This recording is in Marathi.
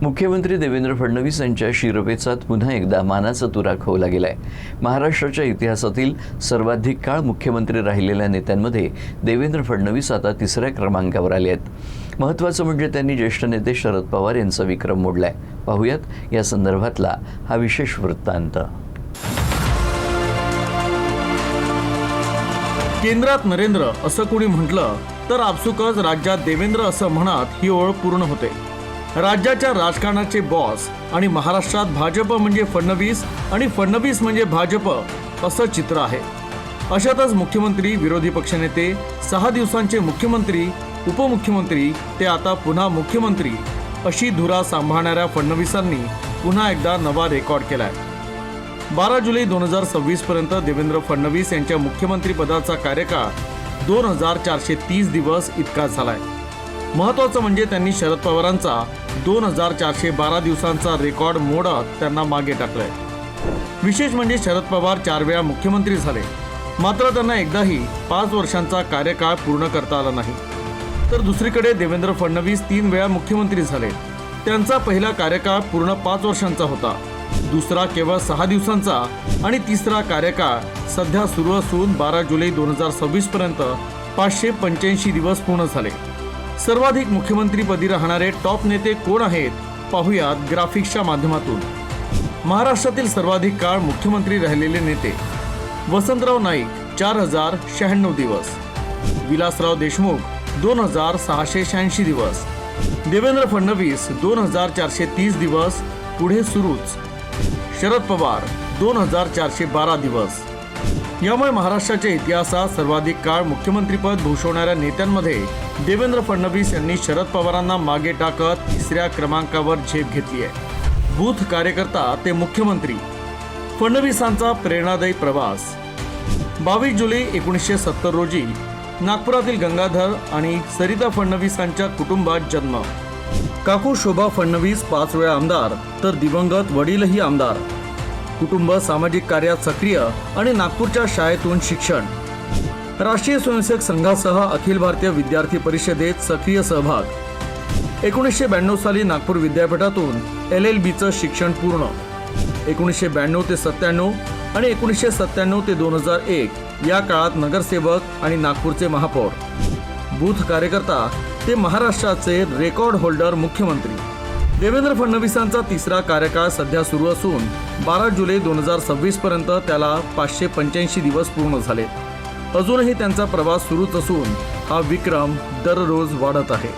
मुख्यमंत्री देवेंद्र फडणवीस यांच्या शिरपेचात पुन्हा एकदा मानाचा तुरा खोवला गेलाय। महाराष्ट्राच्या इतिहासातील सर्वाधिक काळ मुख्यमंत्री राहिलेल्या नेत्यांमध्ये देवेंद्र फडणवीस आता तिसऱ्या क्रमांकावर आले आहेत। महत्त्वाचं म्हणजे त्यांनी ज्येष्ठ नेते शरद पवार यांचा विक्रम मोडलाय। पाहूयात या संदर्भातला हा विशेष वृत्तांत। केंद्रात नरेंद्र असं कोणी म्हटलं तर आपसुकच राज्यात देवेंद्र असं म्हणत ही ओळ पूर्ण होते। राज्याच्या राजकारणाचे बॉस आणि महाराष्ट्रात भाजप म्हणजे फडणवीस आणि फडणवीस म्हणजे भाजप असं चित्र आहे। अशातच मुख्यमंत्री, विरोधी पक्षनेते, 6 दिवसांचे मुख्यमंत्री, उपमुख्यमंत्री ते आता पुन्हा मुख्यमंत्री अशी धुरा सांभाळणाऱ्या फडणवीसांनी पुन्हा एकदा नवा रेकॉर्ड केलाय। 12 जुलै 2026 पर्यंत देवेंद्र फडणवीस यांच्या मुख्यमंत्रीपदाचा कार्यकाळ 2430 दिवस इतका झालाय। महत्त्वाचं म्हणजे त्यांनी शरद पवारांचा 2412 दिवसांचा रेकॉर्ड मोडत त्यांना मागे टाकलंय। विशेष म्हणजे शरद पवार 4 वेळा मुख्यमंत्री झाले, मात्र त्यांना एकदाही 5 वर्षांचा कार्यकाळ पूर्ण करता आला नाही। तर दुसरीकडे देवेंद्र फडणवीस 3 वेळा मुख्यमंत्री झाले, त्यांचा पहिला कार्यकाळ पूर्ण 5 वर्षांचा होता, दुसरा केवळ 6 दिवसांचा आणि तिसरा कार्यकाळ सध्या सुरू असून 12 जुलै 2026 पर्यंत 585 दिवस पूर्ण झाले। सर्वाधिक मुख्यमंत्रीपदी राहणारे टॉप नेते कोण आहेत पाहूयात ग्राफिक्सच्या माध्यमातून। महाराष्ट्रातील सर्वाधिक काळ मुख्यमंत्री राहिलेले नेते: वसंतराव नाईक 4096 दिवस, विलासराव देशमुख 2686 दिवस, देवेंद्र फडणवीस 2430 दिवस पुढे सुरूच, शरद पवार 2412 दिवस। यामुळे महाराष्ट्राच्या इतिहासात सर्वाधिक काळ मुख्यमंत्रीपद भूषवणाऱ्या नेत्यांमध्ये देवेंद्र फडणवीस यांनी शरद पवारांना मागे टाकत तिसऱ्या क्रमांकावर झेप घेतली आहे। बूथ कार्यकर्ता ते मुख्यमंत्री, फडणवीसांचा प्रेरणादायी प्रवास। 22 जुलै 1970 रोजी नागपुरातील गंगाधर आणि सरिता फडणवीसांच्या कुटुंबात जन्म। काकू शोभा फडणवीस 5 वेळा आमदार तर दिवंगत वडीलही आमदार। कुटुंब सामाजिक कार्यात सक्रिय आणि नागपूरच्या शाळेतून शिक्षण। राष्ट्रीय स्वयंसेवक संघासह अखिल भारतीय विद्यार्थी परिषदेत सक्रिय सहभाग। 1992 साली नागपूर विद्यापीठातून LLBचं शिक्षण पूर्ण। 1992 ते 97 आणि 1997 ते 2001 या काळात नगरसेवक आणि नागपूरचे महापौर। बूथ कार्यकर्ता ते महाराष्ट्राचे रेकॉर्ड होल्डर मुख्यमंत्री। देवेंद्र फडणवीसांचा तिसरा कार्यकाळ सध्या सुरू असून 12 जुलै 2026 पर्यंत त्याला 585 दिवस पूर्ण झाले। अजूनही त्यांचा प्रवास सुरूच असून हा विक्रम दररोज वाढत आहे।